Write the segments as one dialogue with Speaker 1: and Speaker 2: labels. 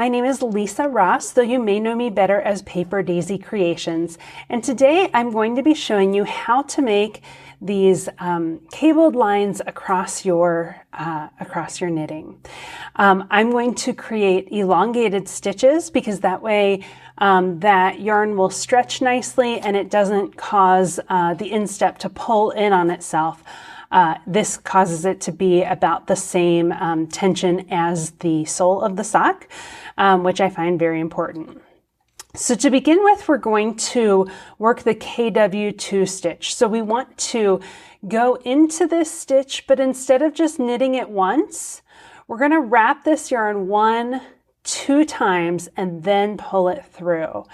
Speaker 1: my name is Lisa Ross, though you may know me better as Paper Daisy Creations. And today I'm going to be showing you how to make these cabled lines across your knitting. I'm going to create elongated stitches because that way that yarn will stretch nicely and it doesn't cause the instep to pull in on itself. This causes it to be about the same tension as the sole of the sock, which I find very important. So to begin with, we're going to work the KW2 stitch. So we want to go into this stitch, but instead of just knitting it once, we're going to wrap this yarn 2 times and then pull it through.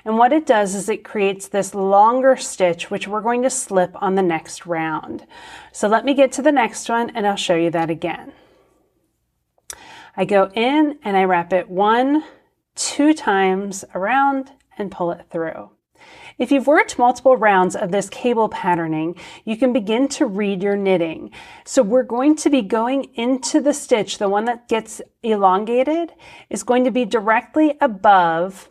Speaker 1: And what it does is it creates this longer stitch, which we're going to slip on the next round. So let me get to the next one and I'll show you that again. I go in and I wrap it 2 times around and pull it through. If you've worked multiple rounds of this cable patterning, you can begin to read your knitting. So we're going to be going into the stitch, the one that gets elongated is going to be directly above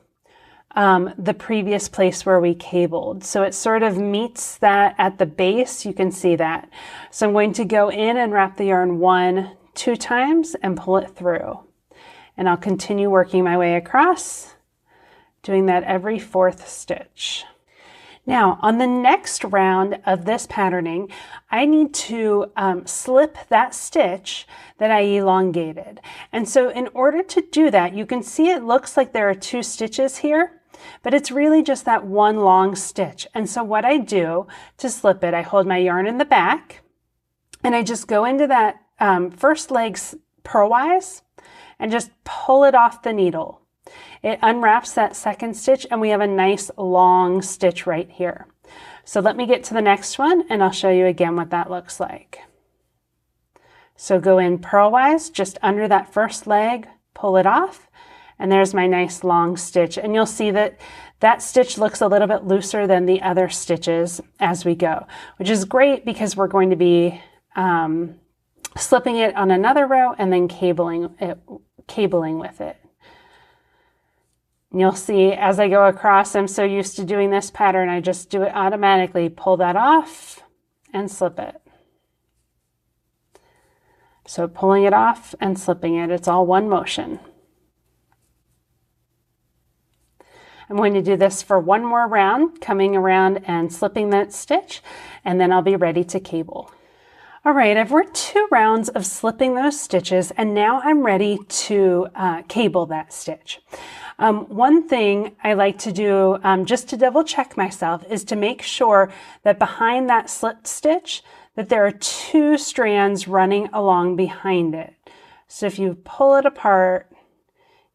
Speaker 1: the previous place where we cabled. So it sort of meets that at the base, you can see that. So I'm going to go in and wrap the yarn 2 times and pull it through. And I'll continue working my way across, doing that every 4th stitch. Now, on the next round of this patterning, I need to slip that stitch that I elongated. And so in order to do that, you can see it looks like there are 2 stitches here, but it's really just that one long stitch. And so what I do to slip it, I hold my yarn in the back and I just go into that first leg purlwise and just pull it off the needle. It unwraps that 2nd stitch and we have a nice long stitch right here. So let me get to the next one and I'll show you again what that looks like. So go in purlwise, just under that first leg, pull it off, and there's my nice long stitch. And you'll see that that stitch looks a little bit looser than the other stitches as we go, which is great because we're going to be slipping it on another row and then cabling with it. And you'll see as I go across, I'm so used to doing this pattern, I just do it automatically, pull that off and slip it. So pulling it off and slipping it, it's all one motion. I'm going to do this for one more round, coming around and slipping that stitch, and then I'll be ready to cable. All right, I've worked 2 rounds of slipping those stitches and now I'm ready to cable that stitch. One thing I like to do just to double check myself is to make sure that behind that slipped stitch that there are 2 strands running along behind it. So if you pull it apart,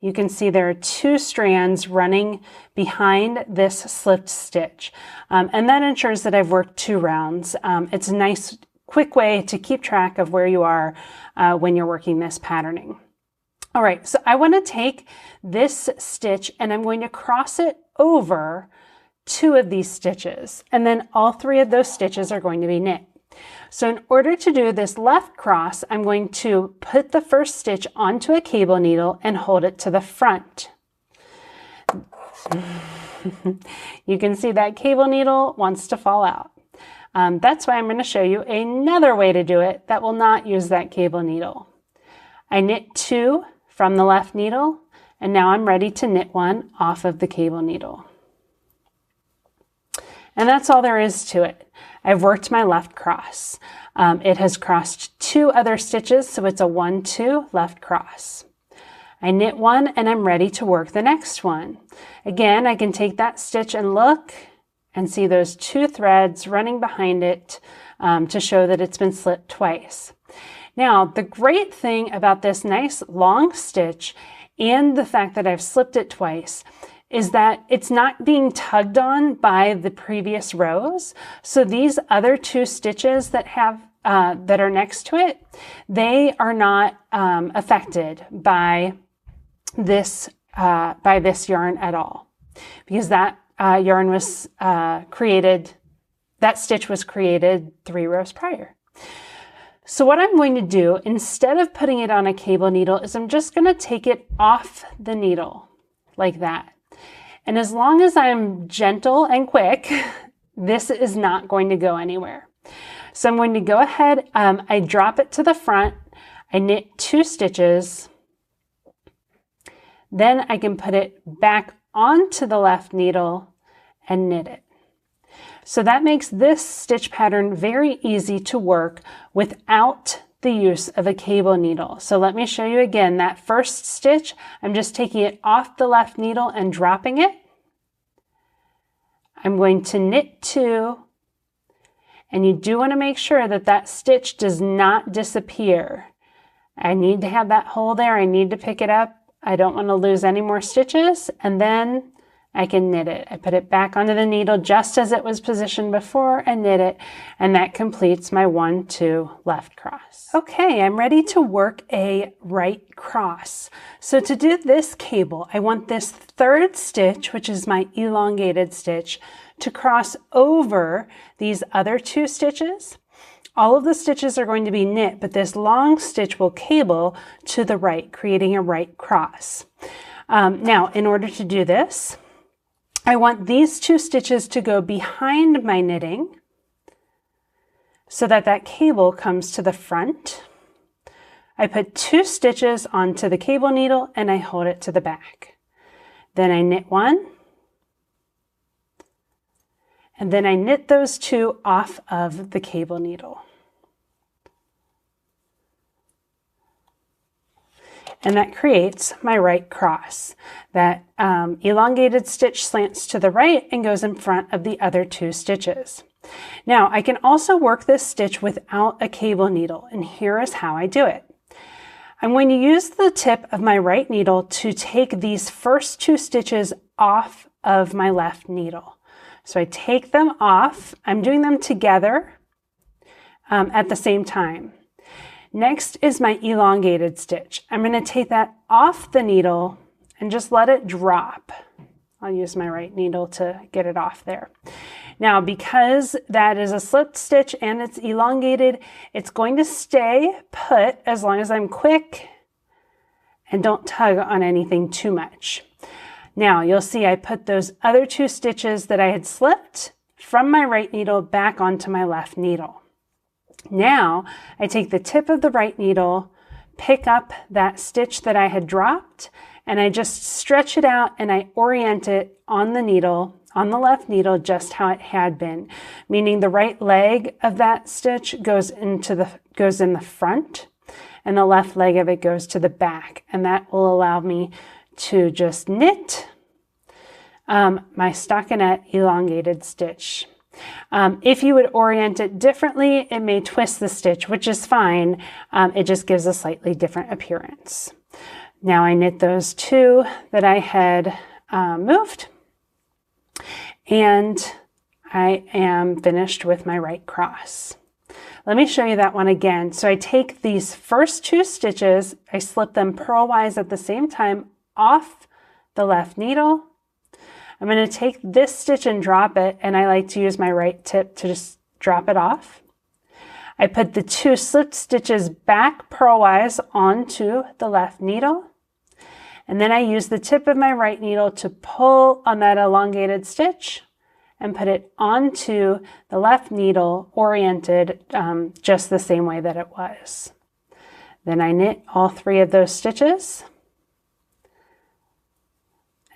Speaker 1: you can see there are 2 strands running behind this slipped stitch. And that ensures that I've worked 2 rounds. It's a nice quick way to keep track of where you are when you're working this patterning. All right, so I want to take this stitch and I'm going to cross it over 2 of these stitches, and then all 3 of those stitches are going to be knit. So in order to do this left cross, I'm going to put the first stitch onto a cable needle and hold it to the front. You can see that cable needle wants to fall out. That's why I'm going to show you another way to do it that will not use that cable needle. I knit 2 from the left needle, and now I'm ready to knit 1 off of the cable needle. And that's all there is to it. I've worked my left cross. It has crossed 2 other stitches, so it's a 1-2 left cross. I knit 1 and I'm ready to work the next one. Again, I can take that stitch and look and see those 2 threads running behind it to show that it's been slipped twice. Now, the great thing about this nice long stitch and the fact that I've slipped it twice is that it's not being tugged on by the previous rows. So these other 2 stitches that are next to it, they are not affected by this yarn at all, because that yarn was created, that stitch was created 3 rows prior. So what I'm going to do, instead of putting it on a cable needle, is I'm just going to take it off the needle like that. And as long as I'm gentle and quick, this is not going to go anywhere. So I'm going to go ahead, I drop it to the front, I knit 2 stitches, then I can put it back onto the left needle and knit it. So that makes this stitch pattern very easy to work without the use of a cable needle. So let me show you again. That first stitch, I'm just taking it off the left needle and dropping it. I'm going to knit 2, and you do want to make sure that that stitch does not disappear. I need to have that hole there. I need to pick it up. I don't want to lose any more stitches, and then I can knit it. I put it back onto the needle just as it was positioned before and knit it, and that completes my 1, 2 left cross. Okay, I'm ready to work a right cross. So to do this cable, I want this 3rd stitch, which is my elongated stitch, to cross over these other 2 stitches. All of the stitches are going to be knit, but this long stitch will cable to the right, creating a right cross. Now, in order to do this, I want these 2 stitches to go behind my knitting so that that cable comes to the front. I put 2 stitches onto the cable needle and I hold it to the back. Then I knit 1, and then I knit those 2 off of the cable needle. And that creates my right cross. That elongated stitch slants to the right and goes in front of the other 2 stitches. Now I can also work this stitch without a cable needle, and here is how I do it. I'm going to use the tip of my right needle to take these first 2 stitches off of my left needle. So I take them off. I'm doing them together at the same time. Next is my elongated stitch. I'm going to take that off the needle and just let it drop. I'll use my right needle to get it off there. Now, because that is a slipped stitch and it's elongated, it's going to stay put as long as I'm quick and don't tug on anything too much. Now, you'll see I put those other 2 stitches that I had slipped from my right needle back onto my left needle. Now, I take the tip of the right needle, pick up that stitch that I had dropped, and I just stretch it out and I orient it on the needle, on the left needle, just how it had been, meaning the right leg of that stitch goes in the front, and the left leg of it goes to the back, and that will allow me to just knit my stockinette elongated stitch. If you would orient it differently, it may twist the stitch, which is fine. It just gives a slightly different appearance. Now I knit those 2 that I had moved, and I am finished with my right cross. Let me show you that one again. So I take these first 2 stitches, I slip them purlwise at the same time off the left needle. I'm going to take this stitch and drop it, and I like to use my right tip to just drop it off. I put the 2 slipped stitches back purlwise onto the left needle, and then I use the tip of my right needle to pull on that elongated stitch and put it onto the left needle, oriented just the same way that it was. Then I knit all 3 of those stitches,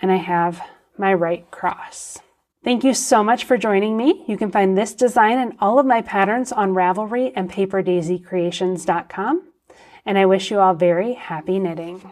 Speaker 1: and I have my right cross. Thank you so much for joining me. You can find this design and all of my patterns on Ravelry and PaperDaisyCreations.com. And I wish you all very happy knitting.